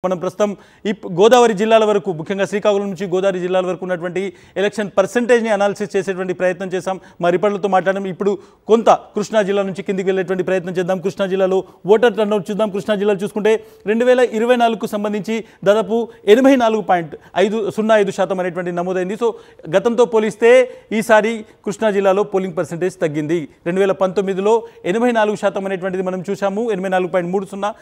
మనం ప్రస్తుతం ఈ గోదావరి జిల్లాల వరకు ముఖ్యంగా శ్రీకాకుళం నుంచి గోదావరి జిల్లాల వరకు ఉన్నటువంటి ఎలక్షన్ పర్సెంటేజ్ని అనాలిసిస్ చేసేటువంటి ప్రయత్నం చేశాం. మా రిపోర్టర్లతో మాట్లాడడం. ఇప్పుడు కొంత కృష్ణా జిల్లా నుంచి కిందికి వెళ్ళేటువంటి ప్రయత్నం చేద్దాం. కృష్ణా జిల్లాలో ఓటర్ టర్నౌట్ చూద్దాం. కృష్ణా జిల్లాలో చూసుకుంటే 2024కు సంబంధించి దాదాపు 84.505% అనేటువంటి నమోదైంది. సో గతంతో పోలిస్తే ఈసారి కృష్ణా జిల్లాలో పోలింగ్ పర్సెంటేజ్ తగ్గింది. 2019లో 84% అనేటువంటిది మనం చూసాము, 84.30.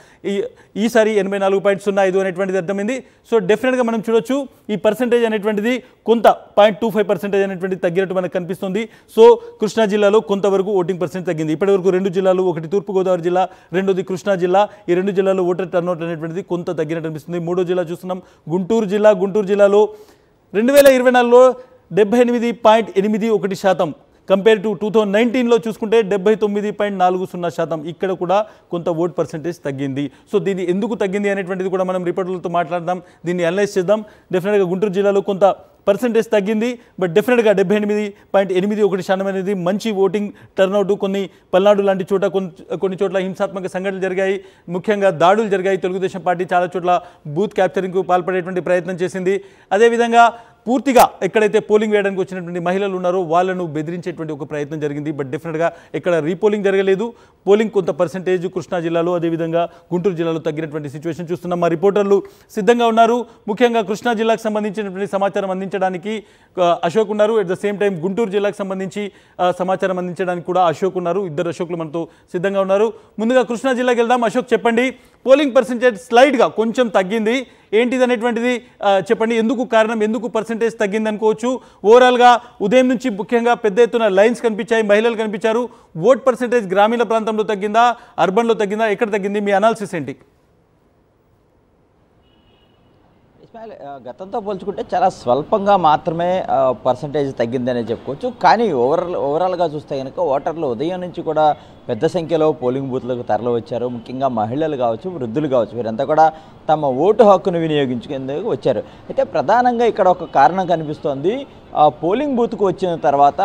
ఈసారి 84.05 అనేటువంటిది అర్థమైంది. సో డెఫినెట్గా మనం చూడొచ్చు ఈ పర్సెంటేజ్ అనేటువంటిది కొంత 0.25% అనేటువంటిది తగ్గినట్టు మనకు కనిపిస్తుంది. సో కృష్ణా జిల్లాలో కొంతవరకు ఓటింగ్ పర్సెంట్ తగ్గింది. ఇప్పటివరకు రెండు జిల్లాలు, ఒకటి తూర్పుగోదావరి జిల్లా, రెండోది కృష్ణా జిల్లా. ఈ రెండు జిల్లాలో ఓటర్ టర్నౌట్ అనేటువంటిది కొంత తగ్గినట్టు అనిపిస్తుంది. మూడో జిల్లా చూస్తున్నాం గుంటూరు జిల్లా. గుంటూరు జిల్లాలో 2024లో 78.81%. కంపేర్ టు 2019లో చూసుకుంటే 79.40%. ఇక్కడ కూడా కొంత ఓట్ పర్సెంటేజ్ తగ్గింది. సో దీన్ని ఎందుకు తగ్గింది అనేటువంటిది కూడా మనం రిపోర్టర్లతో మాట్లాడదాం, దీన్ని అనలైజ్ చేద్దాం. డెఫినెట్గా గుంటూరు జిల్లాలో కొంత పర్సెంటేజ్ తగ్గింది. బట్ డెఫినెట్గా 78.81% అనేది మంచి ఓటింగ్ టర్నౌట్. పల్నాడు లాంటి చోట కొన్ని చోట్ల హింసాత్మక సంఘటనలు జరిగాయి, ముఖ్యంగా దాడులు జరిగాయి. తెలుగుదేశం పార్టీ చాలా చోట్ల బూత్ క్యాప్చరింగ్కు పాల్పడేటువంటి ప్రయత్నం చేసింది. అదేవిధంగా పూర్తిగా ఎక్కడైతే పోలింగ్ వేయడానికి వచ్చినటువంటి మహిళలు ఉన్నారో వాళ్ళను బెదిరించేటువంటి ఒక ప్రయత్నం జరిగింది. బట్ డెఫినెట్గా ఇక్కడ రీపోలింగ్ జరగలేదు. పోలింగ్ కొంత పర్సెంటేజ్ కృష్ణా జిల్లాలో, అదేవిధంగా గుంటూరు జిల్లాలో తగ్గినటువంటి సిచ్యువేషన్ చూస్తున్నాం. మా రిపోర్టర్లు సిద్ధంగా ఉన్నారు. ముఖ్యంగా కృష్ణా జిల్లాకు సంబంధించినటువంటి సమాచారం అందించడానికి అశోక్ ఉన్నారు. At the same time Guntur జిల్లాకు సంబంధించి సమాచారం అందించడానికి కూడా అశోక్ ఉన్నారు. ఇద్దరు అశోక్లు మనతో సిద్ధంగా ఉన్నారు. ముందుగా కృష్ణా జిల్లాకి వెళ్దాం. అశోక్, చెప్పండి, పోలింగ్ పర్సెంటేజ్ స్లైడ్గా కొంచెం తగ్గింది, ఏంటిది అనేటువంటిది చెప్పండి. ఎందుకు కారణం, ఎందుకు పర్సెంటేజ్ తగ్గింది అనుకోవచ్చు? ఓవరాల్గా ఉదయం నుంచి ముఖ్యంగా పెద్ద ఎత్తున లైన్స్ కనిపించాయి, మహిళలు కనిపించారు. ఓట్ పర్సెంటేజ్ గ్రామీణ ప్రాంతంలో తగ్గిందా, అర్బన్లో తగ్గిందా, ఎక్కడ తగ్గింది? మీ అనాలిసిస్ ఏంటి? గతంతో పోల్చుకుంటే చాలా స్వల్పంగా మాత్రమే పర్సంటేజ్ తగ్గిందనే చెప్పుకోవచ్చు. కానీ ఓవరాల్గా చూస్తే కనుక ఓటర్లు ఉదయం నుంచి కూడా పెద్ద సంఖ్యలో పోలింగ్ బూత్లకు తరలి వచ్చారు. ముఖ్యంగా మహిళలు కావచ్చు, వృద్ధులు కావచ్చు, వీరంతా కూడా తమ ఓటు హక్కును వినియోగించుకునేందుకు వచ్చారు. అయితే ప్రధానంగా ఇక్కడ ఒక కారణం కనిపిస్తోంది. పోలింగ్ బూత్కు వచ్చిన తర్వాత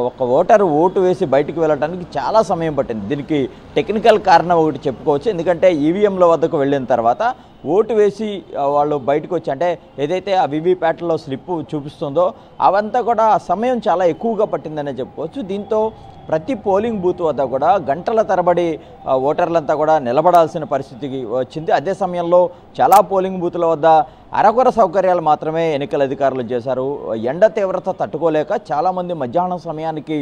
ఒక ఓటరు ఓటు వేసి బయటకు వెళ్ళడానికి చాలా సమయం పట్టింది. దీనికి టెక్నికల్ కారణం ఒకటి చెప్పుకోవచ్చు. ఎందుకంటే ఈవీఎంల వద్దకు వెళ్ళిన తర్వాత ఓటు వేసి వాళ్ళు బయటకు వచ్చి, అంటే ఏదైతే ఆ వీవీప్యాట్లో స్లిప్ చూపిస్తుందో అవంతా కూడా సమయం చాలా ఎక్కువగా పట్టిందనే చెప్పుకోవచ్చు. దీంతో ప్రతి పోలింగ్ బూత్ వద్ద కూడా గంటల తరబడి ఓటర్లంతా కూడా నిలబడాల్సిన పరిస్థితికి వచ్చింది. అదే సమయంలో చాలా పోలింగ్ బూత్ల వద్ద అరకొర సౌకర్యాలు మాత్రమే ఎన్నికల అధికారులు చేశారు. ఎండ తీవ్రత తట్టుకోలేక చాలామంది మధ్యాహ్నం సమయానికి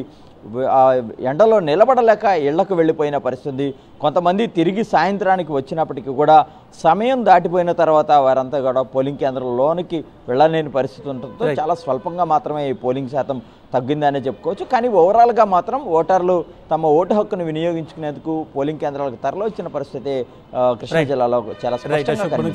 ఎండలో నిలబడలేక ఇళ్లకు వెళ్ళిపోయిన పరిస్థితి. కొంతమంది తిరిగి సాయంత్రానికి వచ్చినప్పటికీ కూడా సమయం దాటిపోయిన తర్వాత వారంతా కూడా పోలింగ్ కేంద్రంలోనికి వెళ్ళలేని పరిస్థితి ఉండటంతో చాలా స్వల్పంగా మాత్రమే ఈ పోలింగ్ శాతం తగ్గిందనే చెప్పుకోవచ్చు. కానీ ఓవరాల్గా మాత్రం ఓటర్లు తమ ఓటు హక్కును వినియోగించుకునేందుకు పోలింగ్ కేంద్రాలకు తరలి వచ్చిన పరిస్థితి కృష్ణా జిల్లాలో చాలా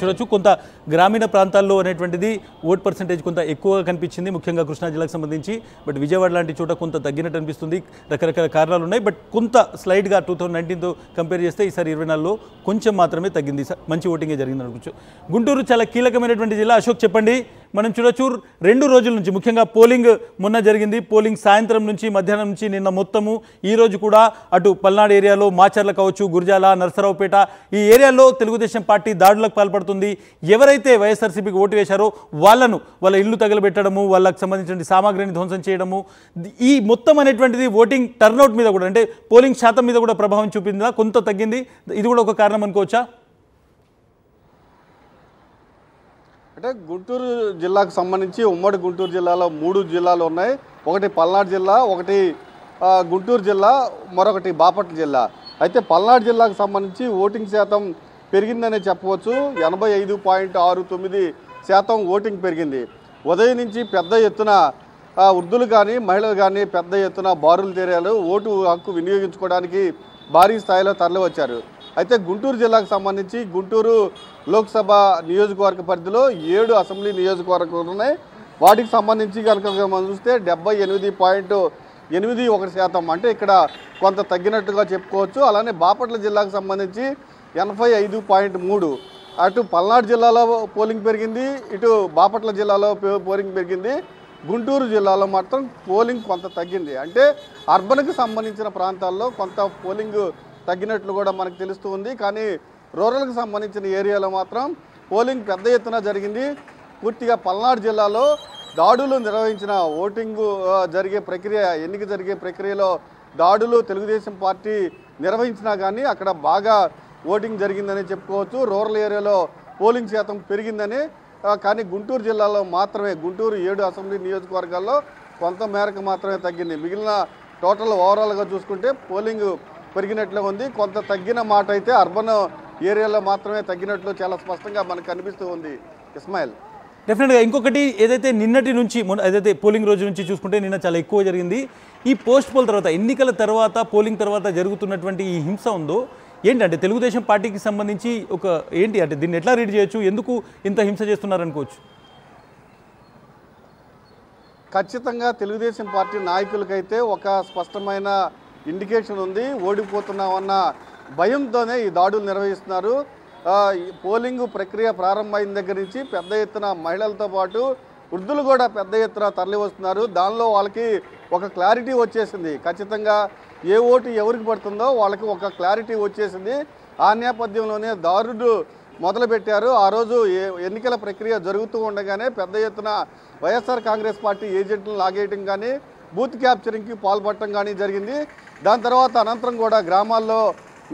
చూడొచ్చు. కొంత గ్రామీణ ప్రాంతాల్లో అనేటువంటిది ఓట్ పర్సెంటేజ్ కొంత ఎక్కువగా కనిపించింది, ముఖ్యంగా కృష్ణా జిల్లాకు సంబంధించి. బట్ విజయవాడ లాంటి చోట కొంత తగ్గినట్టు అనిపిస్తుంది. రకరకాల కారణాలు ఉన్నాయి. బట్ కొంత స్లైడ్గా 2019తో కంపేర్ చేస్తే ఈసారి 24లో కొంచెం మాత్రమే తగ్గింది. మంచి ఓటింగే జరిగింది అనుకోవచ్చు. గుంటూరు చాలా కీలకమైనటువంటి జిల్లా. అశోక్, చెప్పండి, మనం చూడొచ్చు 2 రోజుల నుంచి ముఖ్యంగా పోలింగ్ మొన్న జరిగింది. పోలింగ్ సాయంత్రం నుంచి మధ్యాహ్నం నుంచి నిన్న మొత్తము, ఈరోజు కూడా అటు పల్నాడు ఏరియాలో మాచర్ల కావచ్చు, గురజాల, నరసరావుపేట ఈ ఏరియాలో తెలుగుదేశం పార్టీ దాడులకు పాల్పడుతుంది. ఎవరైతే వైఎస్ఆర్సీపీకి ఓటు వేశారో వాళ్ళ ఇల్లు తగలబెట్టడము, వాళ్ళకి సంబంధించిన సామాగ్రిని ధ్వంసం చేయడము, ఈ మొత్తం అనేటువంటిది ఓటింగ్ టర్నౌట్ మీద కూడా, అంటే పోలింగ్ శాతం మీద కూడా ప్రభావం చూపిందా? కొంత తగ్గింది. ఇది కూడా ఒక కారణం అనుకోవచ్చా? అంటే గుంటూరు జిల్లాకు సంబంధించి ఉమ్మడి గుంటూరు జిల్లాలో 3 జిల్లాలు ఉన్నాయి. ఒకటి పల్నాడు జిల్లా, ఒకటి గుంటూరు జిల్లా, మరొకటి బాపట్ల జిల్లా. అయితే పల్నాడు జిల్లాకు సంబంధించి ఓటింగ్ శాతం పెరిగిందనే చెప్పవచ్చు. 85.69% ఓటింగ్ పెరిగింది. ఉదయం నుంచి పెద్ద ఎత్తున వృద్ధులు కానీ మహిళలు కానీ పెద్ద ఎత్తున బారులు తీరాలు ఓటు హక్కు వినియోగించుకోవడానికి భారీ స్థాయిలో తరలి వచ్చారు. అయితే గుంటూరు జిల్లాకు సంబంధించి గుంటూరు లోక్సభ నియోజకవర్గ పరిధిలో 7 అసెంబ్లీ నియోజకవర్గాలు ఉన్నాయి. వాటికి సంబంధించి కనుక మనం చూస్తే 78.81%, అంటే ఇక్కడ కొంత తగ్గినట్టుగా చెప్పుకోవచ్చు. అలానే బాపట్ల జిల్లాకు సంబంధించి 85.3%. అటు పల్నాడు జిల్లాలో పోలింగ్ పెరిగింది, ఇటు బాపట్ల జిల్లాలో పోలింగ్ పెరిగింది. గుంటూరు జిల్లాలో మాత్రం పోలింగ్ కొంత తగ్గింది. అంటే అర్బన్కి సంబంధించిన ప్రాంతాల్లో కొంత పోలింగ్ తగ్గినట్లు కూడా మనకు తెలుస్తూ ఉంది. కానీ రూరల్కి సంబంధించిన ఏరియాలో మాత్రం పోలింగ్ పెద్ద ఎత్తున జరిగింది. పూర్తిగా పల్నాడు జిల్లాలో దాడులు నిర్వహించిన ఓటింగు జరిగే ప్రక్రియ ఎన్నిక జరిగే ప్రక్రియలో దాడులు తెలుగుదేశం పార్టీ నిర్వహించినా కానీ అక్కడ బాగా ఓటింగ్ జరిగిందని చెప్పుకోవచ్చు. రూరల్ ఏరియాలో పోలింగ్ శాతం పెరిగిందని, కానీ గుంటూరు జిల్లాలో మాత్రమే గుంటూరు 7 అసెంబ్లీ నియోజకవర్గాల్లో కొంత మేరకు మాత్రమే తగ్గింది. మిగిలిన టోటల్ ఓవరాల్గా చూసుకుంటే పోలింగ్ పెరిగినట్లే ఉంది. కొంత తగ్గిన మాట అయితే అర్బన్ ఏరియాలో మాత్రమే తగ్గినట్లు చాలా స్పష్టంగా మనకు కనిపిస్తూ ఉంది. ఇస్మాయిల్, డెఫినెట్గా ఇంకొకటి ఏదైతే నిన్నటి నుంచి ఏదైతే పోలింగ్ రోజు నుంచి చూసుకుంటే నిన్న చాలా ఎక్కువ జరిగింది. ఈ పోస్ట్ పోల్ తర్వాత ఎన్నికల తర్వాత పోలింగ్ తర్వాత జరుగుతున్నటువంటి ఈ హింస ఉందో ఏంటంటే తెలుగుదేశం పార్టీకి సంబంధించి ఒక ఏంటి అంటే దీన్ని ఎట్లా రీడ్ చేయొచ్చు, ఎందుకు ఇంత హింస చేస్తున్నారనుకోవచ్చు? ఖచ్చితంగా తెలుగుదేశం పార్టీ నాయకులకైతే ఒక స్పష్టమైన ఇండికేషన్ ఉంది. ఓడిపోతున్నామన్న భయంతోనే ఈ దాడులు నిర్వహిస్తున్నారు. పోలింగ్ ప్రక్రియ ప్రారంభమైన దగ్గర నుంచి పెద్ద ఎత్తున మహిళలతో పాటు వృద్ధులు కూడా పెద్ద ఎత్తున తరలి వస్తున్నారు. దానిలో వాళ్ళకి ఒక క్లారిటీ వచ్చేసింది. ఖచ్చితంగా ఏ ఓటు ఎవరికి పడుతుందో వాళ్ళకి ఒక క్లారిటీ వచ్చేసింది. ఆ నేపథ్యంలోనే దారులు మొదలుపెట్టారు. ఆ రోజు ఎన్నికల ప్రక్రియ జరుగుతూ ఉండగానే పెద్ద ఎత్తున వైఎస్ఆర్ కాంగ్రెస్ పార్టీ ఏజెంట్లను లాగేయటం కానీ బూత్ క్యాప్చరింగ్కి పాల్పడటం కానీ జరిగింది. దాని తర్వాత అనంతరం కూడా గ్రామాల్లో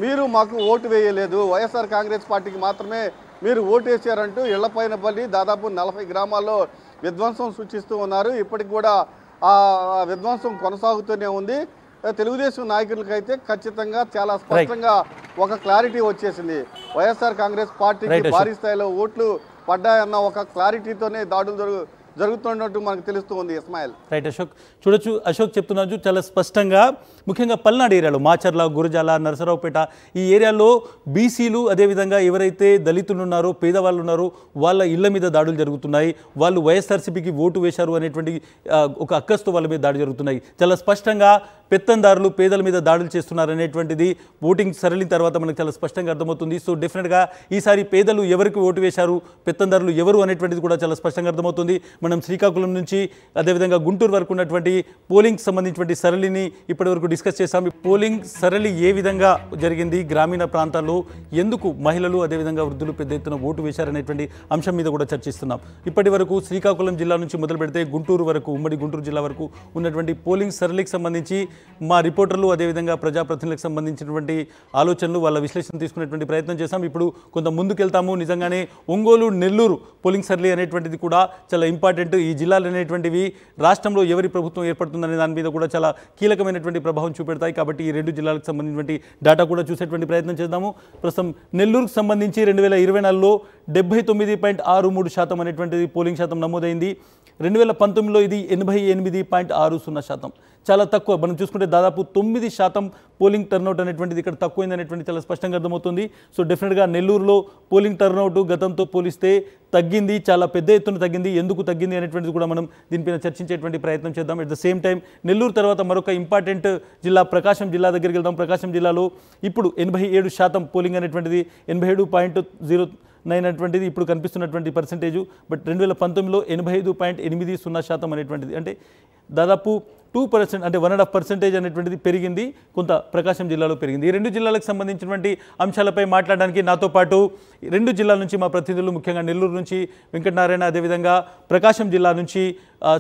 మీరు మాకు ఓటు వేయలేదు, వైఎస్ఆర్ కాంగ్రెస్ పార్టీకి మాత్రమే మీరు ఓటు వేసారంటూ ఇళ్లపైన బలి దాదాపు 40 గ్రామాల్లో విధ్వంసం సృష్టిస్తూ ఉన్నారు. ఇప్పటికి కూడా ఆ విధ్వంసం కొనసాగుతూనే ఉంది. తెలుగుదేశం నాయకులకైతే ఖచ్చితంగా చాలా స్పష్టంగా ఒక క్లారిటీ వచ్చేసింది. వైఎస్ఆర్ కాంగ్రెస్ పార్టీకి భారీ స్థాయిలో ఓట్లు పడ్డాయన్న ఒక క్లారిటీతోనే దాడులు జరుగుతున్నట్టు మనకు తెలుస్తూ ఉంది. ఇస్మాయిల్, రైట్ అశోక్, చూడొచ్చు అశోక్ చెప్తున్నారు చాలా స్పష్టంగా. ముఖ్యంగా పల్నాడు ఏరియాలో మాచర్ల, గురజాల, నరసరావుపేట ఈ ఏరియాలో బీసీలు అదేవిధంగా ఎవరైతే దళితులు ఉన్నారో పేదవాళ్ళు ఉన్నారో వాళ్ళ ఇళ్ల మీద దాడులు జరుగుతున్నాయి. వాళ్ళు వైఎస్ఆర్సీపీకి ఓటు వేశారు అనేటువంటి ఒక అక్కస్తో వాళ్ళ మీద దాడి జరుగుతున్నాయి. చాలా స్పష్టంగా పెత్తందారులు పేదల మీద దాడులు చేస్తున్నారు అనేటువంటిది ఓటింగ్ సరళిన తర్వాత మనకు చాలా స్పష్టంగా అర్థమవుతుంది. సో డెఫినెట్గా ఈసారి పేదలు ఎవరికి ఓటు వేశారు, పెత్తందారులు ఎవరు అనేటువంటిది కూడా చాలా స్పష్టంగా అర్థమవుతుంది. మనం శ్రీకాకుళం నుంచి అదేవిధంగా గుంటూరు వరకు ఉన్నటువంటి పోలింగ్ సంబంధించినటువంటి సరళిని ఇప్పటివరకు డిస్కస్ చేశాం. పోలింగ్ సరళి ఏ విధంగా జరిగింది, గ్రామీణ ప్రాంతాల్లో ఎందుకు మహిళలు అదేవిధంగా వృద్ధులు పెద్ద ఎత్తున ఓటు వేశారనేటువంటి అంశం మీద కూడా చర్చిస్తున్నాం. ఇప్పటి వరకు శ్రీకాకుళం జిల్లా నుంచి మొదలు పెడితే గుంటూరు వరకు, ఉమ్మడి గుంటూరు జిల్లా వరకు ఉన్నటువంటి పోలింగ్ సరళికి సంబంధించి మా రిపోర్టర్లు అదేవిధంగా ప్రజాప్రతినిధులకు సంబంధించినటువంటి ఆలోచనలు వాళ్ళ విశ్లేషణ తీసుకునేటువంటి ప్రయత్నం చేశాం. ఇప్పుడు కొంత ముందుకెళ్తాము. నిజంగానే ఒంగోలు, నెల్లూరు పోలింగ్ సరళి అనేటువంటిది కూడా చాలా ఇంపార్టెంట్. ఈ జిల్లాలు అనేటువంటివి రాష్ట్రంలో ఎవరి ప్రభుత్వం ఏర్పడుతుందనే దాని మీద కూడా చాలా కీలకమైనటువంటి ప్రభావం చూపెడతాయి. కాబట్టి ఈ 2 జిల్లాలకు సంబంధించినటువంటి డేటా కూడా చూసేటువంటి ప్రయత్నం చేద్దాము. ప్రస్తుతం నెల్లూరుకు సంబంధించి 2024లో 79.63% అనేటువంటిది పోలింగ్ శాతం నమోదైంది. 2019లో ఇది 88.60%. చాలా తక్కువ. మనం చూసుకుంటే దాదాపు 9% పోలింగ్ టర్నౌట్ అనేటువంటిది ఇక్కడ తక్కువైంది అనేటువంటి చాలా స్పష్టంగా అర్థమవుతుంది. సో డెఫినెట్గా నెల్లూరులో పోలింగ్ టర్నౌట్ గతంతో పోలిస్తే తగ్గింది, చాలా పెద్ద ఎత్తున తగ్గింది. ఎందుకు తగ్గింది అనేటువంటిది కూడా మనం దీనిపైన చర్చించేటువంటి ప్రయత్నం చేద్దాం. At the same time Nellore తర్వాత మరొక ఇంపార్టెంట్ జిల్లా ప్రకాశం జిల్లా దగ్గరికి వెళ్దాం. ప్రకాశం జిల్లాలో ఇప్పుడు 87% పోలింగ్ అనేటువంటిది 87.09 అనేటువంటిది ఇప్పుడు కనిపిస్తున్నటువంటి పర్సెంటేజు. బట్ 2019లో 85.80% అనేటువంటిది, అంటే దాదాపు 2% అంటే 1.5% అనేటువంటిది పెరిగింది, కొంత ప్రకాశం జిల్లాలో పెరిగింది. ఈ 2 జిల్లాలకు సంబంధించినటువంటి అంశాలపై మాట్లాడడానికి నాతో పాటు 2 జిల్లాల నుంచి మా ప్రతినిధులు, ముఖ్యంగా నెల్లూరు నుంచి వెంకటనారాయణ, అదేవిధంగా ప్రకాశం జిల్లా నుంచి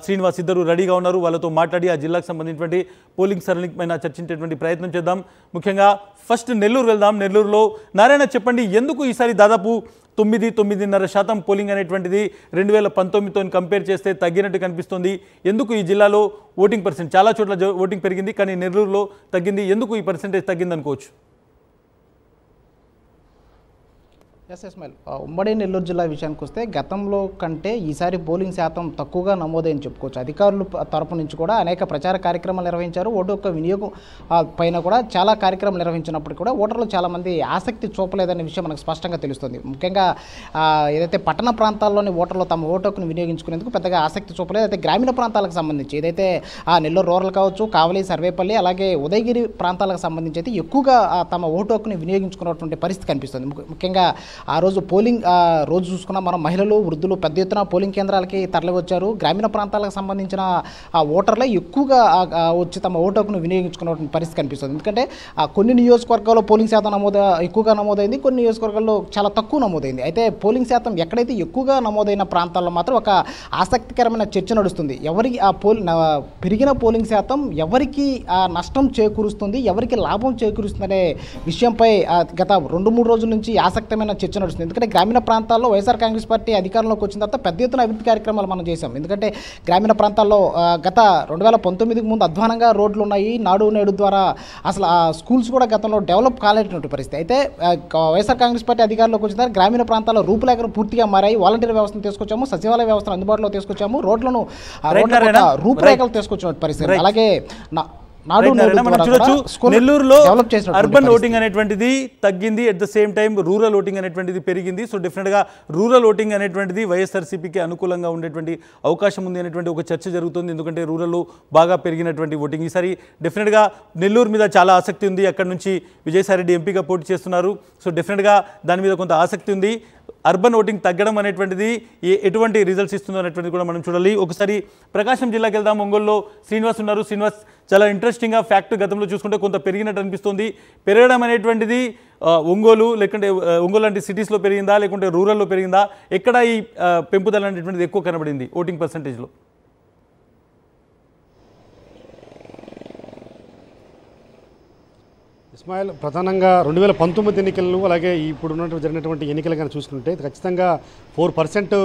శ్రీనివాస్ ఇద్దరు రెడీగా ఉన్నారు. వాళ్ళతో మాట్లాడి ఆ జిల్లాకు సంబంధించినటువంటి పోలింగ్ సరళిపైన చర్చించేటువంటి ప్రయత్నం చేద్దాం. ముఖ్యంగా ఫస్ట్ నెల్లూరు వెళ్దాం. నెల్లూరులో నారాయణ చెప్పండి, ఎందుకు ఈసారి దాదాపు 9.9% పోలింగ్ అనేటువంటిది 2019తో కంపేర్ చేస్తే తగ్గినట్టు కనిపిస్తుంది? ఎందుకు ఈ జిల్లాలో ఓటింగ్ పర్సెంట్, చాలా చోట్ల ఓటింగ్ పెరిగింది కానీ నెల్లూరులో తగ్గింది, ఎందుకు ఈ పర్సెంటేజ్ తగ్గింది అనుకోవచ్చు? ఎస్ ఇస్మాయిల్, ఉమ్మడి నెల్లూరు జిల్లా విషయానికి వస్తే గతంలో కంటే ఈసారి పోలింగ్ శాతం తక్కువగా నమోదని చెప్పుకోవచ్చు. అధికారుల తరపు నుంచి కూడా అనేక ప్రచార కార్యక్రమాలు నిర్వహించారు. ఓటు యొక్క వినియోగం పైన కూడా చాలా కార్యక్రమాలు నిర్వహించినప్పటికీ కూడా ఓటర్లు చాలామంది ఆసక్తి చూపలేదనే విషయం మనకు స్పష్టంగా తెలుస్తుంది. ముఖ్యంగా ఏదైతే పట్టణ ప్రాంతాల్లోని ఓటర్లు తమ ఓటు హక్కును వినియోగించుకునేందుకు పెద్దగా ఆసక్తి చూపలేదు. అయితే గ్రామీణ ప్రాంతాలకు సంబంధించి ఏదైతే నెల్లూరు రూరల్ కావచ్చు, కావలి, సర్వేపల్లి, అలాగే ఉదయగిరి ప్రాంతాలకు సంబంధించి అయితే ఎక్కువగా తమ ఓటు హక్కుని వినియోగించుకున్నటువంటి పరిస్థితి కనిపిస్తుంది. ముఖ్యంగా ఆ రోజు పోలింగ్ రోజు చూసుకున్న మనం మహిళలు వృద్ధులు పెద్ద ఎత్తున పోలింగ్ కేంద్రాలకి తరలివచ్చారు. గ్రామీణ ప్రాంతాలకు సంబంధించిన ఓటర్లే ఎక్కువగా వచ్చి తమ ఓటు హక్కును వినియోగించుకున్న పరిస్థితి కనిపిస్తుంది. ఎందుకంటే కొన్ని నియోజకవర్గాల్లో పోలింగ్ శాతం ఎక్కువగా నమోదైంది, కొన్ని నియోజకవర్గాల్లో చాలా తక్కువ నమోదైంది. అయితే పోలింగ్ శాతం ఎక్కడైతే ఎక్కువగా నమోదైన ప్రాంతాల్లో మాత్రం ఒక ఆసక్తికరమైన చర్చ నడుస్తుంది. ఎవరికి పెరిగిన పోలింగ్ శాతం ఎవరికి నష్టం చేకూరుస్తుంది, ఎవరికి లాభం చేకూరుస్తుందనే విషయంపై గత 2-3 రోజుల నుంచి ఆసక్తిమైన చర్చ నడుస్తుంది. ఎందుకంటే గ్రామీణ ప్రాంతాల్లో వైఎస్ఆర్ కాంగ్రెస్ పార్టీ అధికారంలోకి వచ్చిన తర్వాత పెద్ద ఎత్తున అభివృద్ధి కార్యక్రమాలు మనం చేశాం. ఎందుకంటే గ్రామీణ ప్రాంతాల్లో గత 2019కి ముందు అధ్వానంగా రోడ్లు ఉన్నాయి. నాడు నేడు ద్వారా అసలు స్కూల్స్ కూడా గతంలో డెవలప్ కాలేటువంటి పరిస్థితి. అయితే వైఎస్ఆర్ కాంగ్రెస్ పార్టీ అధికారంలోకి వచ్చిన తర్వాత గ్రామీణ ప్రాంతాల్లో రూపురేఖలు పూర్తిగా మారాయి. వాలంటీర్ వ్యవస్థను తీసుకొచ్చాము, సచివాలయ వ్యవస్థను అందుబాటులో తీసుకొచ్చాము, రోడ్లను రూపురేఖలు తీసుకొచ్చిన పరిస్థితి. అలాగే మనం చూడొచ్చు నెల్లూరులో అర్బన్ ఓటింగ్ అనేటువంటిది తగ్గింది, at the same time rural voting అనేటువంటిది పెరిగింది. సో డెఫినెట్గా రూరల్ ఓటింగ్ అనేటువంటిది వైఎస్ఆర్సీపీకి అనుకూలంగా ఉండేటువంటి అవకాశం ఉంది అనేటువంటి ఒక చర్చ జరుగుతుంది. ఎందుకంటే రూరల్లో బాగా పెరిగినటువంటి ఓటింగ్ ఈసారి డెఫినెట్గా నెల్లూరు మీద చాలా ఆసక్తి ఉంది. అక్కడ నుంచి విజయసాయిరెడ్డి ఎంపీగా పోటీ చేస్తున్నారు. సో డెఫినెట్గా దాని మీద కొంత ఆసక్తి ఉంది. అర్బన్ ఓటింగ్ తగ్గడం అనేటువంటిది ఎటువంటి రిజల్ట్స్ ఇస్తుందో అనేటువంటిది కూడా మనం చూడాలి. ఒకసారి ప్రకాశం జిల్లాకి వెళ్దాం. ఒంగోలులో శ్రీనివాస్ ఉన్నారు. శ్రీనివాస్, చాలా ఇంట్రెస్టింగ్గా ఫ్యాక్ట్ గతంలో చూసుకుంటే కొంత పెరిగినట్టు అనిపిస్తుంది. పెరగడం అనేటువంటిది ఒంగోలు లేకుంటే ఒంగోలు లాంటి సిటీస్లో పెరిగిందా లేకుంటే రూరల్లో పెరిగిందా? ఎక్కడ ఈ పెంపుదల అనేటువంటిది ఎక్కువ కనబడింది ఓటింగ్ పర్సంటేజ్లో? ఇస్మాయిల్, ప్రధానంగా 2019 ఎన్నికలు అలాగే ఇప్పుడు జరిగినటువంటి ఎన్నికలు కానీ చూసుకుంటే ఖచ్చితంగా 4%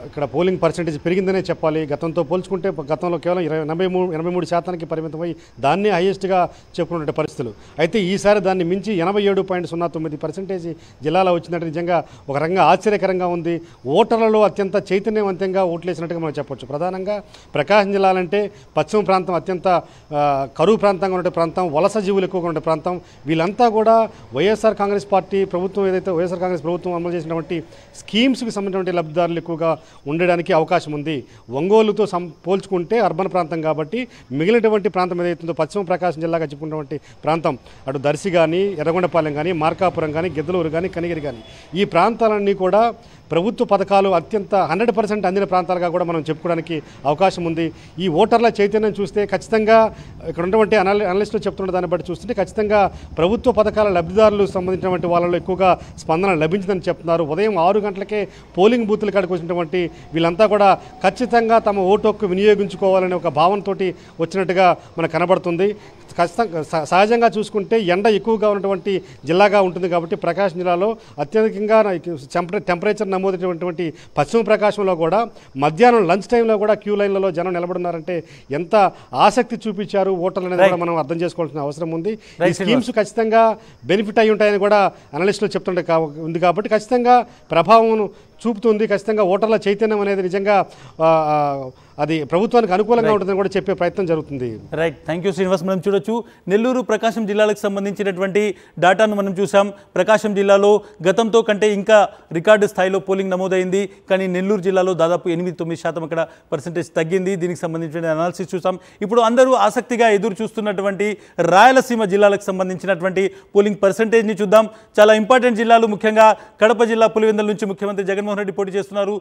ఇక్కడ పోలింగ్ పర్సెంటేజ్ పెరిగిందనే చెప్పాలి. గతంతో పోల్చుకుంటే గతంలో కేవలం 83% పరిమితమై దాన్నే హైయెస్ట్గా చెప్పుకునే పరిస్థితులు. అయితే ఈసారి దాన్ని మించి 87.09% జిల్లాలో వచ్చినట్టు నిజంగా ఒక రకంగా ఆశ్చర్యకరంగా ఉంది. ఓటర్లలో అత్యంత చైతన్యవంతంగా ఓట్లేసినట్టుగా మనం చెప్పొచ్చు. ప్రధానంగా ప్రకాశం జిల్లాలంటే పశ్చిమ ప్రాంతం అత్యంత కరువు ప్రాంతంగా ఉండే ప్రాంతం, వలస జీవులు ఎక్కువగా ఉండే ప్రాంతం. వీళ్ళంతా కూడా వైఎస్ఆర్ కాంగ్రెస్ పార్టీ ప్రభుత్వం ఏదైతే వైఎస్ఆర్ కాంగ్రెస్ ప్రభుత్వం అమలు చేసినటువంటి స్కీమ్స్కి సంబంధించినటువంటి లబ్ధిదారులు ఎక్కువగా ఉండడానికి అవకాశం ఉంది. ఒంగోలుతో పోల్చుకుంటే అర్బన్ ప్రాంతం కాబట్టి మిగిలినటువంటి ప్రాంతం ఏదైతుందో పశ్చిమ ప్రకాశం జిల్లాగా చెప్పుకున్నటువంటి ప్రాంతం, అటు దర్శి కానీ, ఎర్రగొండపాలెం కానీ, మార్కాపురం కానీ, గిద్దలూరు కానీ, కనిగిరి కానీ, ఈ ప్రాంతాలన్నీ కూడా ప్రభుత్వ పథకాలు అత్యంత 100% అందిన ప్రాంతాలుగా కూడా మనం చెప్పుకోవడానికి అవకాశం ఉంది. ఈ ఓటర్ల చైతన్యం చూస్తే ఖచ్చితంగా ఇక్కడ ఉన్నటువంటి అనలిస్టులు చెప్తున్న దాన్ని బట్టి చూస్తుంటే ఖచ్చితంగా ప్రభుత్వ పథకాల లబ్ధిదారులు సంబంధించినటువంటి వాళ్ళలో ఎక్కువగా స్పందన లభించిందని చెప్తున్నారు. ఉదయం 6 గంటలకే పోలింగ్ బూత్ల కాడికి వచ్చినటువంటి వీళ్ళంతా కూడా ఖచ్చితంగా తమ ఓటు హక్కు వినియోగించుకోవాలనే ఒక భావనతోటి వచ్చినట్టుగా మనకు కనబడుతుంది. ఖచ్చితంగా సహజంగా చూసుకుంటే ఎండ ఎక్కువగా ఉన్నటువంటి జిల్లాగా ఉంటుంది కాబట్టి ప్రకాశం జిల్లాలో అత్యధికంగా టెంపరేచర్ నమోదైనటువంటి పశ్చిమ ప్రకాశంలో కూడా మధ్యాహ్నం లంచ్ టైంలో కూడా క్యూ లైన్లలో జనం నిలబడున్నారంటే ఎంత ఆసక్తి చూపించారు ఓటర్లు అనేది కూడా మనం అర్థం చేసుకోవాల్సిన అవసరం ఉంది. ఈ స్కీమ్స్ ఖచ్చితంగా బెనిఫిట్ అయి ఉంటాయని కూడా అనలిస్టులు చెప్తుంటే ఉంది కాబట్టి ఖచ్చితంగా ప్రభావం చూపుతుంది. ఖచ్చితంగా ఓటర్ల చైతన్యం అనేది నిజంగా అది ప్రభుత్వానికి అనుకూలంగా ఉంటుందని కూడా చెప్పే ప్రయత్నం జరుగుతుంది. Right, thank you Srinivas. మనం చూడొచ్చు నెల్లూరు ప్రకాశం జిల్లాలకు సంబంధించినటువంటి డేటాను మనం చూసాం. ప్రకాశం జిల్లాలో గతంతో కంటే ఇంకా రికార్డు స్థాయిలో పోలింగ్ నమోదైంది. కానీ నెల్లూరు జిల్లాలో దాదాపు 8-9% అక్కడ పర్సెంటేజ్ తగ్గింది. దీనికి సంబంధించిన అనాలిసిస్ చూసాం. ఇప్పుడు అందరూ ఆసక్తిగా ఎదురు చూస్తున్నటువంటి రాయలసీమ జిల్లాలకు సంబంధించినటువంటి పోలింగ్ పర్సెంటేజ్ని చూద్దాం. చాలా ఇంపార్టెంట్ జిల్లాలు, ముఖ్యంగా కడప జిల్లా పులివెందుల నుంచి ముఖ్యమంత్రి జగన్మోహన్ రెడ్డి పోటీ చేస్తున్నారు.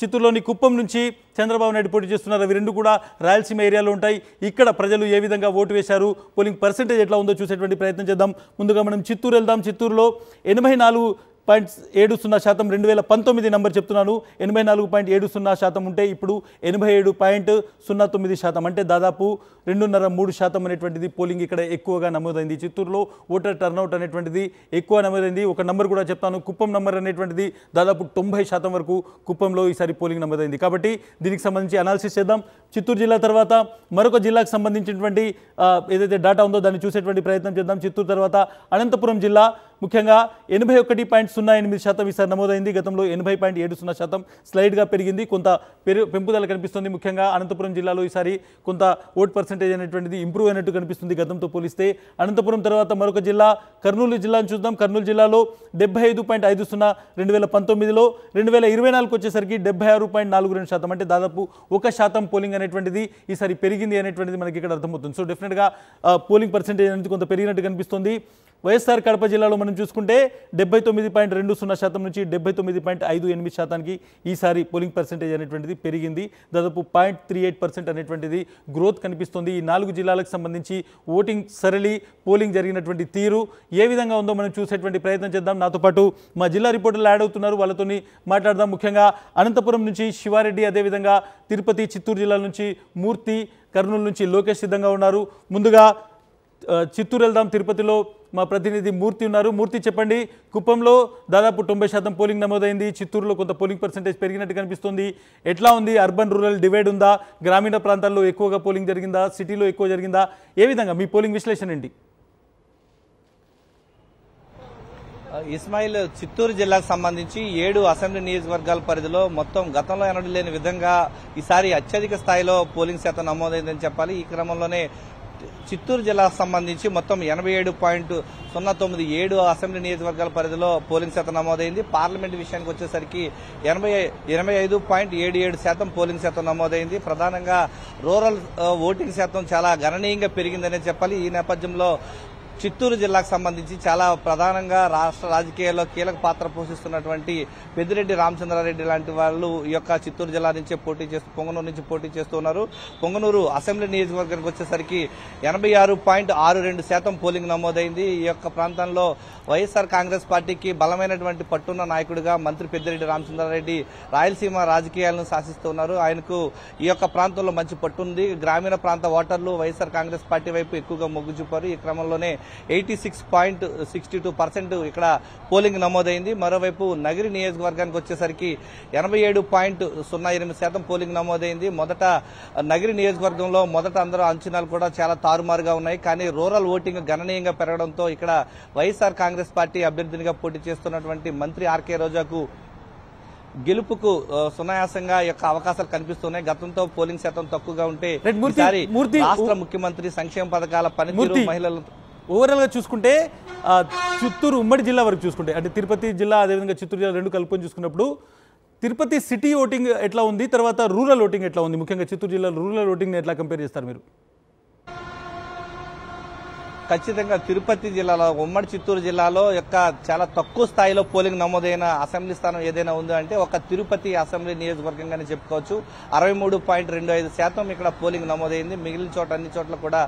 చిత్తూరులోని కుప్పం నుంచి చంద్రబాబు నాయుడు పోటీ చేస్తున్నారు. అవి రెండు కూడా రాయలసీమ ఏరియాలో ఉంటాయి. ఇక్కడ ప్రజలు ఏ విధంగా ఓటు వేశారు, పోలింగ్ పర్సెంటేజ్ ఎట్లా ఉందో చూసేటువంటి ప్రయత్నం చేద్దాం. ముందుగా మనం చిత్తూరు వెళ్దాం. చిత్తూరులో 84.70% 2019 నంబర్ చెప్తున్నాను. 84.70% ఉంటే ఇప్పుడు 87.09%, అంటే దాదాపు 2.5-3% అనేటువంటిది పోలింగ్ ఇక్కడ ఎక్కువగా నమోదైంది. చిత్తూరులో ఓటర్ టర్నౌట్ అనేటువంటిది ఎక్కువ నమోదైంది. ఒక నంబర్ కూడా చెప్తాను, కుప్పం నంబర్ అనేటువంటిది దాదాపు 90% వరకు కుప్పంలో ఈసారి పోలింగ్ నమోదైంది. కాబట్టి దీనికి సంబంధించి అనాలిసిస్ చేద్దాం. చిత్తూరు జిల్లా తర్వాత మరొక జిల్లాకు సంబంధించినటువంటి ఏదైతే డేటా ఉందో దాన్ని చూసేటువంటి ప్రయత్నం చేద్దాం. చిత్తూరు తర్వాత అనంతపురం జిల్లా ముఖ్యంగా 81.08% ఈసారి నమోదైంది. గతంలో 80.70% స్లైడ్గా పెరిగింది. కొంత పెంపుదల కనిపిస్తుంది. ముఖ్యంగా అనంతపురం జిల్లాలో ఈసారి కొంత ఓట్ పర్సెంటేజ్ అనేటువంటిది ఇంప్రూవ్ అయినట్టు కనిపిస్తుంది గతంతో పోలిస్తే. అనంతపురం తర్వాత మరొక జిల్లా కర్నూలు జిల్లాను చూద్దాం. కర్నూలు జిల్లాలో 75.50 2019లో, 2024 వచ్చేసరికి 76.42%, అంటే దాదాపు 1% పోలింగ్ అనేటువంటిది ఈసారి పెరిగింది అనేటువంటిది మనకి ఇక్కడ అర్థమవుతుంది. సో డెఫినెట్గా పోలింగ్ పర్సెంటేజ్ అనేది కొంత పెరిగినట్టు కనిపిస్తుంది. వైఎస్ఆర్ కడప జిల్లాలో మనం చూసుకుంటే 79.20% నుంచి 79.58% ఈసారి పోలింగ్ పర్సెంటేజ్ అనేటువంటిది పెరిగింది. దాదాపు 0.38% అనేటువంటిది గ్రోత్ కనిపిస్తుంది. ఈ 4 జిల్లాలకు సంబంధించి ఓటింగ్ సరళి పోలింగ్ జరిగినటువంటి తీరు ఏ విధంగా ఉందో మనం చూసేటువంటి ప్రయత్నం చేద్దాం. నాతో పాటు మా జిల్లా రిపోర్టర్లు యాడ్ అవుతున్నారు, వాళ్ళతోని మాట్లాడదాం. ముఖ్యంగా అనంతపురం నుంచి శివారెడ్డి, అదేవిధంగా తిరుపతి, చిత్తూరు జిల్లాల నుంచి మూర్తి, కర్నూలు నుంచి లోకేష్ సిద్ధంగా ఉన్నారు. ముందుగా చిత్తూరు వెళ్దాం. తిరుపతిలో మా ప్రతినిధి మూర్తి ఉన్నారు. మూర్తి, చెప్పండి, కుప్పంలో దాదాపు 90% పోలింగ్ నమోదైంది. చిత్తూరులో కొంత పోలింగ్ పర్సెంటేజ్ పెరిగినట్టు కనిపిస్తుంది. ఎట్లా ఉంది? అర్బన్ రూరల్ డివైడ్ ఉందా? గ్రామీణ ప్రాంతాల్లో ఎక్కువగా పోలింగ్ జరిగిందా? సిటీలో ఎక్కువ జరిగిందా? ఏ విధంగా మీ పోలింగ్ విశ్లేషణ ఏంటి? ఇస్మాయిల్, చిత్తూరు జిల్లాకు సంబంధించి 7 అసెంబ్లీ నియోజకవర్గాల పరిధిలో మొత్తం గతంలో ఎన్నడూ లేని విధంగా ఈసారి అత్యధిక స్థాయిలో పోలింగ్ శాతం నమోదైందని చెప్పాలి. ఈ క్రమంలోనే చిత్తూరు జిల్లాకు సంబంధించి మొత్తం 87.097 అసెంబ్లీ నియోజకవర్గాల పరిధిలో పోలింగ్ శాతం నమోదైంది. పార్లమెంటు విషయానికి వచ్చేసరికి 85.77% పోలింగ్ శాతం నమోదైంది. ప్రధానంగా రూరల్ ఓటింగ్ శాతం చాలా గణనీయంగా పెరిగిందనే చెప్పాలి. ఈ నేపథ్యంలో చిత్తూరు జిల్లాకు సంబంధించి చాలా ప్రధానంగా రాష్ట్ర రాజకీయాల్లో కీలక పాత్ర పోషిస్తున్నటువంటి పెద్దిరెడ్డి రామచంద్రారెడ్డి లాంటి వాళ్ళు ఈ యొక్క చిత్తూరు జిల్లా నుంచే పొంగనూరు నుంచి పోటీ చేస్తున్నారు. పొంగనూరు అసెంబ్లీ నియోజకవర్గానికి వచ్చేసరికి 86.62% పోలింగ్ నమోదైంది. ఈ యొక్క ప్రాంతంలో వైఎస్ఆర్ కాంగ్రెస్ పార్టీకి బలమైనటువంటి పట్టున్న నాయకుడిగా మంత్రి పెద్దిరెడ్డి రామచంద్రారెడ్డి రాయలసీమ రాజకీయాలను శాసిస్తున్నారు. ఆయనకు ఈ యొక్క ప్రాంతంలో మంచి పట్టుంది. గ్రామీణ ప్రాంత ఓటర్లు వైఎస్ఆర్ కాంగ్రెస్ పార్టీ వైపు ఎక్కువగా మొగ్గు చూపారు. ఈ క్రమంలోనే 86.62% ఇక్కడ పోలింగ్ నమోదైంది. మరోవైపు నగిరి నియోజకవర్గానికి వచ్చేసరికి 87.08% పోలింగ్ నమోదైంది. మొదట నగిరి నియోజకవర్గంలో అందరూ అంచనాలు కూడా చాలా తారుమారుగా ఉన్నాయి. కానీ రూరల్ ఓటింగ్ గణనీయంగా పెరగడంతో ఇక్కడ వైఎస్ఆర్ కాంగ్రెస్ పార్టీ అభ్యర్థినిగా పోటీ చేస్తున్నటువంటి మంత్రి ఆర్కే రోజాకు గెలుపుకు సునాయాసంగా యొక్క అవకాశాలు కనిపిస్తున్నాయి. గతంతో పోలింగ్ శాతం తక్కువగా ఉంటే రాష్ట్ర ముఖ్యమంత్రి సంక్షేమ పథకాల పనితీరు మహిళలు ఓవరాల్గా చూసుకుంటే చిత్తూరు ఉమ్మడి జిల్లా వరకు చూసుకుంటే, అంటే తిరుపతి జిల్లా అదేవిధంగా చిత్తూరు జిల్లా రెండు కలుపుకొని చూసుకున్నప్పుడు తిరుపతి సిటీ ఓటింగ్ ఎట్లా ఉంది, తర్వాత రూరల్ ఓటింగ్ ఎట్లా ఉంది? ముఖ్యంగా చిత్తూరు జిల్లా రూరల్ ఓటింగ్ని ఎట్లా కంపేర్ చేస్తారు మీరు? ఖచ్చితంగా తిరుపతి జిల్లాలో, ఉమ్మడి చిత్తూరు జిల్లాలో యొక్క చాలా తక్కువ స్థాయిలో పోలింగ్ నమోదైన అసెంబ్లీ స్థానం ఏదైనా ఉందో అంటే ఒక తిరుపతి అసెంబ్లీ నియోజకవర్గంగానే చెప్పుకోవచ్చు. 63.25% ఇక్కడ పోలింగ్ నమోదైంది. మిగిలిన చోట అన్ని చోట్ల కూడా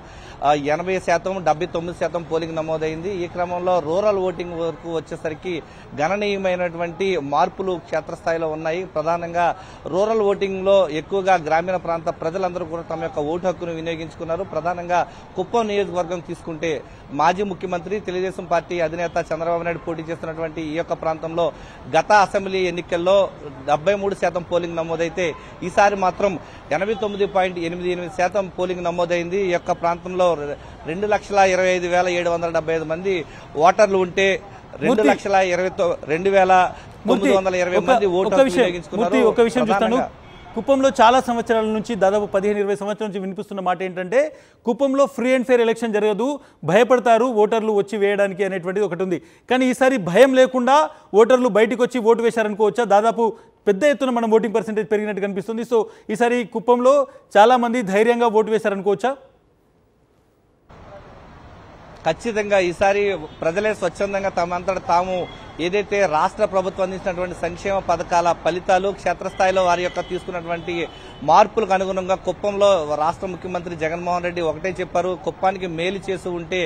80%, 79% పోలింగ్ నమోదైంది. ఈ క్రమంలో రూరల్ ఓటింగ్ వరకు వచ్చేసరికి గణనీయమైనటువంటి మార్పులు క్షేత్రస్థాయిలో ఉన్నాయి. ప్రధానంగా రూరల్ ఓటింగ్ లో ఎక్కువగా గ్రామీణ ప్రాంత ప్రజలందరూ కూడా తమ యొక్క ఓటు హక్కును వినియోగించుకున్నారు. ప్రధానంగా కుప్పం నియోజకవర్గం తీసుకుంటే మాజీ ముఖ్యమంత్రి తెలుగుదేశం పార్టీ అధినేత చంద్రబాబు నాయుడు పోటీ చేస్తున్నటువంటి ఈ యొక్క ప్రాంతంలో గత అసెంబ్లీ ఎన్నికల్లో 73% పోలింగ్ నమోదైతే ఈసారి మాత్రం 89.88% పోలింగ్ నమోదైంది. ఈ యొక్క ప్రాంతంలో 2,25,775 మంది ఓటర్లు ఉంటే 2,20,920 మంది ఓటర్లు వినియోగించుకున్నారు. ఒక విషయం చూస్తాను, కుప్పంలో చాలా సంవత్సరాల నుంచి దాదాపు 15-20 సంవత్సరాల నుంచి వినిపిస్తున్న మాట ఏంటంటే కుప్పంలో ఫ్రీ అండ్ ఫెయిర్ ఎలక్షన్ జరగదు, భయపడతారు ఓటర్లు వచ్చి వేయడానికి అనేటువంటిది ఒకటి ఉంది. కానీ ఈసారి భయం లేకుండా ఓటర్లు బయటకు వచ్చి ఓటు వేశారనుకోవచ్చా? దాదాపు పెద్ద ఎత్తున మనం ఓటింగ్ పర్సెంటేజ్ పెరిగినట్టు కనిపిస్తుంది. సో ఈసారి కుప్పంలో చాలా మంది ధైర్యంగా ఓటు వేశారనుకోవచ్చా? ఖచ్చితంగా ఈసారి ప్రజలే స్వచ్ఛందంగా తమంతట తాము ఏదైతే రాష్ట్ర ప్రభుత్వం అందించినటువంటి సంక్షేమ పథకాల ఫలితాలు క్షేత్రస్థాయిలో వారి యొక్క తీసుకున్నటువంటి మార్పులకు అనుగుణంగా కుప్పంలో రాష్ట్ర ముఖ్యమంత్రి జగన్మోహన్ రెడ్డి ఒకటే చెప్పారు, కుప్పానికి మేలు చేసి ఉంటే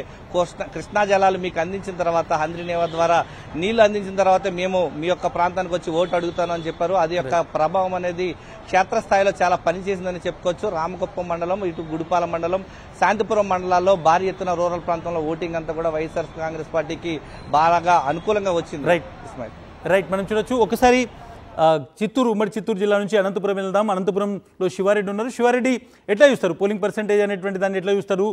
కృష్ణా జలాలు మీకు అందించిన తర్వాత హంద్రీనేవా ద్వారా నీళ్లు అందించిన తర్వాత మేము మీ యొక్క ప్రాంతానికి వచ్చి ఓటు అడుగుతాను అని చెప్పారు. అది యొక్క ప్రభావం అనేది క్షేత్రస్థాయిలో చాలా పనిచేసిందని చెప్పుకోవచ్చు. రామకుప్పం మండలం, ఇటు గుడిపాల మండలం, శాంతిపురం మండలాల్లో భారీ ఎత్తున రూరల్ ప్రాంతంలో ఓటింగ్ అంతా కూడా వైఎస్ఆర్ కాంగ్రెస్ పార్టీకి బాగా అనుకూలంగా వచ్చింది. రైట్, మనం చూడొచ్చు. ఒకసారి ఉమ్మడి చిత్తూరు జిల్లా నుంచి అనంతపురం వెళ్దాం. అనంతపురంలో శివారెడ్డి ఉన్నారు. శివారెడ్డి, ఎట్లా చూస్తారు పోలింగ్ పర్సెంటేజ్ అనేటువంటి దాన్ని ఎట్లా చూస్తారు?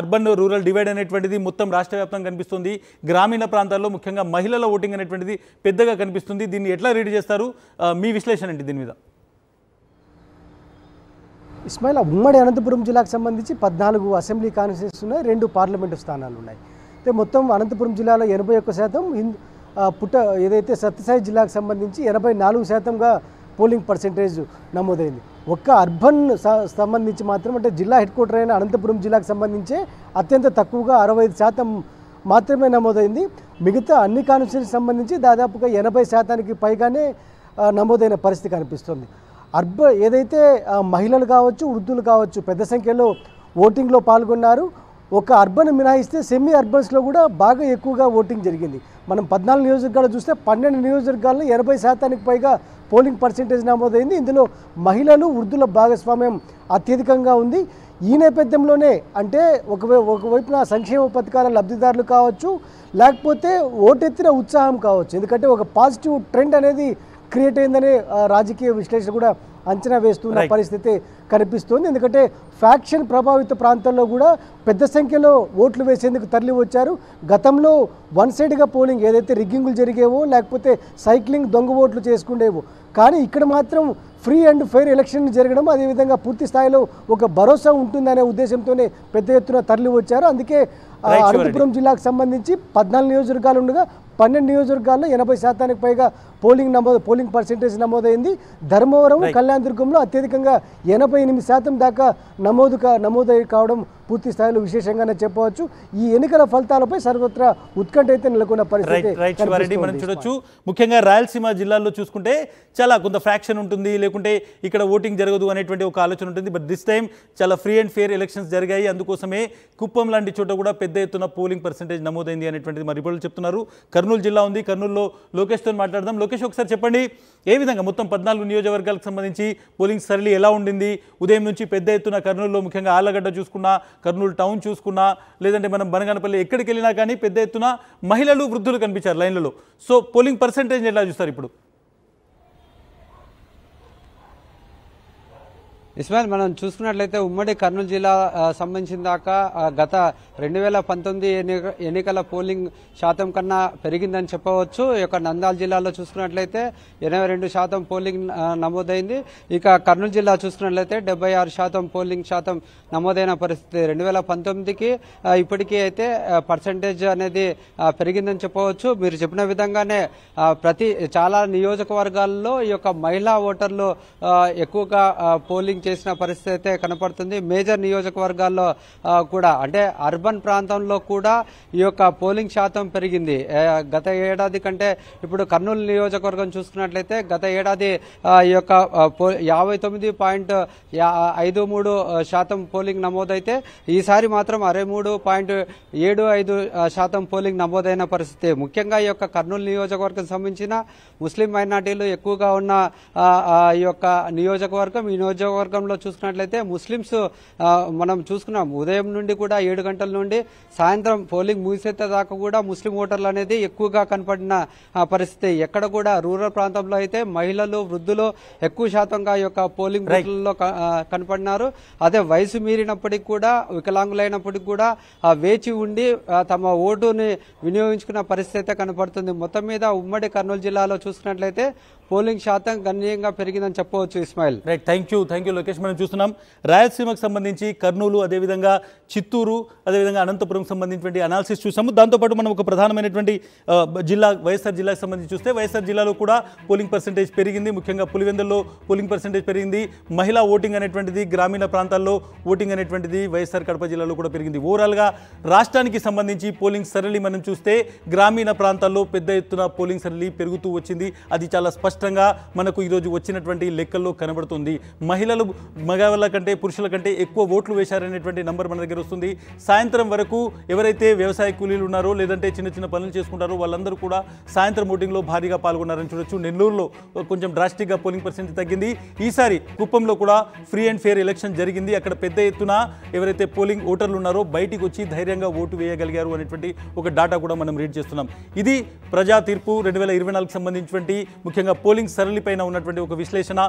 అర్బన్ రూరల్ డివైడ్ అనేటువంటిది మొత్తం రాష్ట్ర వ్యాప్తంగా కనిపిస్తుంది. గ్రామీణ ప్రాంతాల్లో ముఖ్యంగా మహిళల ఓటింగ్ అనేటువంటిది పెద్దగా కనిపిస్తుంది. దీన్ని ఎట్లా రీడ్ చేస్తారు? మీ విశ్లేషణ ఏంటి దీని మీద? ఇస్మాయిల్, ఉమ్మడి అనంతపురం జిల్లాకు సంబంధించి 14 అసెంబ్లీ కాన్స్టిట్యూన్సీస్ ఉన్నాయి, 2 పార్లమెంటు స్థానాలు ఉన్నాయి. అయితే మొత్తం అనంతపురం జిల్లాలో 81%, ఏదైతే సత్యసాయి జిల్లాకు సంబంధించి 84%గా పోలింగ్ పర్సెంటేజ్ నమోదైంది. ఒక్క అర్బన్ సంబంధించి మాత్రం, అంటే జిల్లా హెడ్ క్వార్టర్ అయిన అనంతపురం జిల్లాకు సంబంధించే అత్యంత తక్కువగా 65% మాత్రమే నమోదైంది. మిగతా అన్ని కాన్స్టిట్యూన్సీకి సంబంధించి దాదాపుగా 80% పైగానే నమోదైన పరిస్థితి కనిపిస్తుంది. ఏదైతే మహిళలు కావచ్చు, వృద్ధులు కావచ్చు పెద్ద సంఖ్యలో ఓటింగ్లో పాల్గొన్నారు. ఒక అర్బన్ మినహాయిస్తే సెమీ అర్బన్స్లో కూడా బాగా ఎక్కువగా ఓటింగ్ జరిగింది. మనం 14 నియోజకవర్గాలు చూస్తే 12 నియోజకవర్గాల్లో 80% పైగా పోలింగ్ పర్సెంటేజ్ నమోదైంది. ఇందులో మహిళలు, వృద్ధుల భాగస్వామ్యం అత్యధికంగా ఉంది. ఈ నేపథ్యంలోనే అంటే ఒకవైపున సంక్షేమ పథకాల లబ్ధిదారులు కావచ్చు, లేకపోతే ఓటెత్తిన ఉత్సాహం కావచ్చు. ఎందుకంటే ఒక పాజిటివ్ ట్రెండ్ అనేది క్రియేట్ అయిందనే రాజకీయ విశ్లేషణ కూడా అంచనా వేస్తున్న పరిస్థితి కనిపిస్తుంది. ఎందుకంటే ఫ్యాక్షన్ ప్రభావిత ప్రాంతాల్లో కూడా పెద్ద సంఖ్యలో ఓట్లు వేసేందుకు తరలి వచ్చారు. గతంలో వన్ సైడ్గా పోలింగ్ ఏదైతే రిగ్గింగులు జరిగేవో, లేకపోతే సైక్లింగ్ దొంగ ఓట్లు చేసుకునేవో, కానీ ఇక్కడ మాత్రం ఫ్రీ అండ్ ఫెయిర్ ఎలక్షన్ జరగడం, అదేవిధంగా పూర్తి స్థాయిలో ఒక భరోసా ఉంటుందనే ఉద్దేశంతోనే పెద్ద ఎత్తున తరలి వచ్చారు. అందుకే అనంతపురం జిల్లాకు సంబంధించి 14 నియోజకవర్గాలు ఉండగా 12 నియోజకవర్గాల్లో 80% పైగా పోలింగ్ పర్సెంటేజ్ నమోదైంది. ధర్మవరం, కళ్యాణదుర్గంలో అత్యధికంగా 88% దాకా నమోదై కావడం పూర్తి స్థాయిలో విశేషంగానే చెప్పవచ్చు. ఈ ఎన్నికల ఫలితాలపై సర్వత్రా ఉత్కంఠ అయితే నెలకొన్న పరిస్థితి మనం చూడొచ్చు. ముఖ్యంగా రాయలసీమ జిల్లాల్లో చూసుకుంటే చాలా కొంత ఫ్రాక్షన్ ఉంటుంది, లేకుంటే ఇక్కడ ఓటింగ్ జరగదు అనేటువంటి ఒక ఆలోచన ఉంటుంది. బట్ దిస్ టైం చాలా ఫ్రీ అండ్ ఫెయిర్ ఎలక్షన్స్ జరిగాయి. అందుకోసమే కుప్పం లాంటి చోట కూడా పెద్ద ఎత్తున పోలింగ్ పర్సెంటేజ్ నమోదైంది అనేటువంటిది మరి రిపోర్టులు చెప్తున్నారు. కర్నూలు జిల్లా ఉంది, కర్నూలులో లోకేష్తో మాట్లాడదాం. లోకేష్, ఒకసారి చెప్పండి, ఏ విధంగా మొత్తం 14 నియోజకవర్గాలకు సంబంధించి పోలింగ్ సరళి ఎలా ఉండింది? ఉదయం నుంచి పెద్ద ఎత్తున కర్నూలులో ముఖ్యంగా ఆళ్లగడ్డ చూసుకున్నా, కర్నూలు టౌన్ చూసుకున్నా, లేదంటే మనం బనగానపల్లి ఎక్కడికి వెళ్ళినా కానీ పెద్ద ఎత్తున మహిళలు, వృద్ధులు కనిపించారు లైన్లలో. సో పోలింగ్ పర్సెంటేజ్ ఎలా చూస్తారు ఇప్పుడు? ఇస్మాయిల్, మనం చూసుకున్నట్లయితే ఉమ్మడి కర్నూలు జిల్లా సంబంధించిన దాకా గత 2019 ఎన్నికల పోలింగ్ శాతం కన్నా పెరిగిందని చెప్పవచ్చు. ఈ యొక్క నంద్యాల జిల్లాలో చూసుకున్నట్లయితే 82% పోలింగ్ నమోదైంది. ఇక కర్నూలు జిల్లా చూసుకున్నట్లయితే 76% పోలింగ్ శాతం నమోదైన పరిస్థితి. 2019కి ఇప్పటికీ అయితే పర్సెంటేజ్ అనేది పెరిగిందని చెప్పవచ్చు. మీరు చెప్పిన విధంగానే చాలా నియోజకవర్గాల్లో ఈ యొక్క మహిళా ఓటర్లు ఎక్కువగా పోలింగ్ చేసిన పరిస్థితి అయితే కనపడుతుంది. మేజర్ నియోజకవర్గాల్లో కూడా, అంటే అర్బన్ ప్రాంతంలో కూడా ఈ యొక్క పోలింగ్ శాతం పెరిగింది. గత ఏడాది కంటే ఇప్పుడు కర్నూలు నియోజకవర్గం చూసుకున్నట్లయితే గత ఏడాది ఈ యొక్క 59.53% పోలింగ్ నమోదైతే ఈసారి మాత్రం 63.75% పోలింగ్ నమోదైన పరిస్థితి. ముఖ్యంగా ఈ యొక్క కర్నూలు నియోజకవర్గం సంబంధించిన ముస్లిం మైనార్టీలు ఎక్కువగా ఉన్న ఈ యొక్క నియోజకవర్గం. ఈ నియోజకవర్గంలో చూసుకున్నట్లయితే ముస్లింస్ మనం చూసుకున్నాం, ఉదయం నుండి కూడా 7 గంటల నుండి సాయంత్రం పోలింగ్ ముగిసేంత దాకా కూడా ముస్లిం ఓటర్లు అనేది ఎక్కువగా కనపడిన పరిస్థితి. ఎక్కడ కూడా రూరల్ ప్రాంతంలో అయితే మహిళలు, వృద్ధులు ఎక్కువ శాతంగా ఈ యొక్క పోలింగ్ బూత్లలో కనపడినారు. అదే వయసు మీరినప్పటికీ కూడా, వికలాంగులైనప్పటికీ కూడా వేచి ఉండి తమ ఓటుని వినియోగించుకున్న పరిస్థితి అయితే కనపడుతుంది. మొత్తం మీద ఉమ్మడి కర్నూలు జిల్లాలో చూసుకున్నట్లయితే పోలింగ్ శాతం గణనీయంగా పెరిగిందని చెప్పవచ్చు. Ismail, right, thank you Lokesh. మనం చూస్తున్నాం రాయలసీమకు సంబంధించి కర్నూలు, అదేవిధంగా చిత్తూరు, అదేవిధంగా అనంతపురం సంబంధించినటువంటి అనాలిసిస్ చూసాము. దాంతోపాటు మనం ఒక ప్రధానమైనటువంటి జిల్లా వైఎస్ఆర్ జిల్లాకు సంబంధించి చూస్తే వైఎస్ఆర్ జిల్లాలో కూడా పోలింగ్ పర్సెంటేజ్ పెరిగింది. ముఖ్యంగా పులివెందుల్లో పోలింగ్ పర్సెంటేజ్ పెరిగింది. మహిళా ఓటింగ్ అనేటువంటిది, గ్రామీణ ప్రాంతాల్లో ఓటింగ్ అనేటువంటిది వైఎస్ఆర్ కడప జిల్లాలో కూడా పెరిగింది. ఓవరాల్గా రాష్ట్రానికి సంబంధించి పోలింగ్ సరళి మనం చూస్తే గ్రామీణ ప్రాంతాల్లో పెద్ద ఎత్తున పోలింగ్ సరళి పెరుగుతూ వచ్చింది. అది చాలా స్పష్టంగా మనకు ఈరోజు వచ్చినటువంటి లెక్కల్లో కనబడుతుంది. మహిళలు మగవాళ్ళ కంటే, పురుషుల కంటే ఎక్కువ ఓట్లు వేశారనేటువంటి నంబర్ మన దగ్గర వస్తుంది. సాయంత్రం వరకు ఎవరైతే వ్యవసాయ కూలీలు ఉన్నారో, లేదంటే చిన్న చిన్న పనులు చేసుకుంటారో వాళ్ళందరూ కూడా సాయంత్రం ఓటింగ్లో భారీగా పాల్గొన్నారని చూడొచ్చు. నెల్లూరులో కొంచెం డ్రాస్టిక్గా పోలింగ్ పర్సెంటేజ్ తగ్గింది. ఈసారి కుప్పంలో కూడా ఫ్రీ అండ్ ఫెయిర్ ఎలక్షన్ జరిగింది. అక్కడ పెద్ద ఎత్తున ఎవరైతే పోలింగ్ ఓటర్లు ఉన్నారో బయటికి వచ్చి ధైర్యంగా ఓటు వేయగలిగారు అనేటువంటి ఒక డాటా కూడా మనం రీడ్ చేస్తున్నాం. ఇది ప్రజా తీర్పు 2024కి సంబంధించినటువంటి ముఖ్యంగా పోలింగ్ సరళిపైన ఉన్నటువంటి ఒక విశ్లేషణ.